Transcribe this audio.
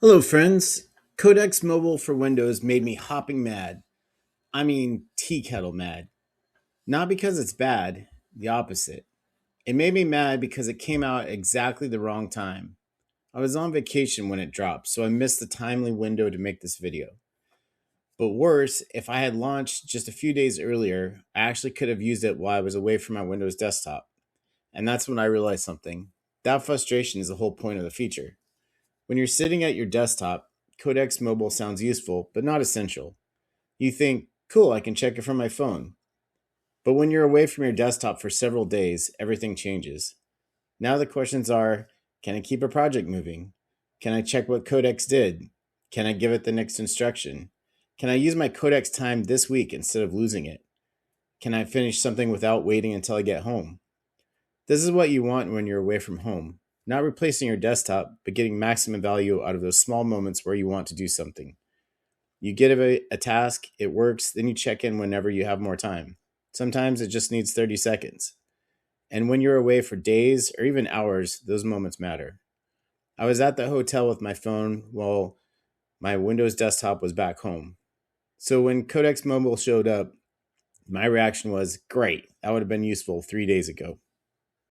Hello, friends. Codex Mobile for Windows made me hopping mad. I mean, tea kettle mad. Not because it's bad, the opposite. It made me mad because it came out at exactly the wrong time. I was on vacation when it dropped, so I missed the timely window to make this video. But worse, if I had launched just a few days earlier, I actually could have used it while I was away from my Windows desktop. And that's when I realized something. That frustration is the whole point of the feature. When you're sitting at your desktop, Codex Mobile sounds useful, but not essential. You think, cool, I can check it from my phone. But when you're away from your desktop for several days, everything changes. Now the questions are, can I keep a project moving? Can I check what Codex did? Can I give it the next instruction? Can I use my Codex time this week instead of losing it? Can I finish something without waiting until I get home? This is what you want when you're away from home. Not replacing your desktop, but getting maximum value out of those small moments where you want to do something. You get a task, it works, then you check in whenever you have more time. Sometimes it just needs 30 seconds. And when you're away for days or even hours, those moments matter. I was at the hotel with my phone while my Windows desktop was back home. So when Codex Mobile showed up, my reaction was, great, that would have been useful 3 days ago.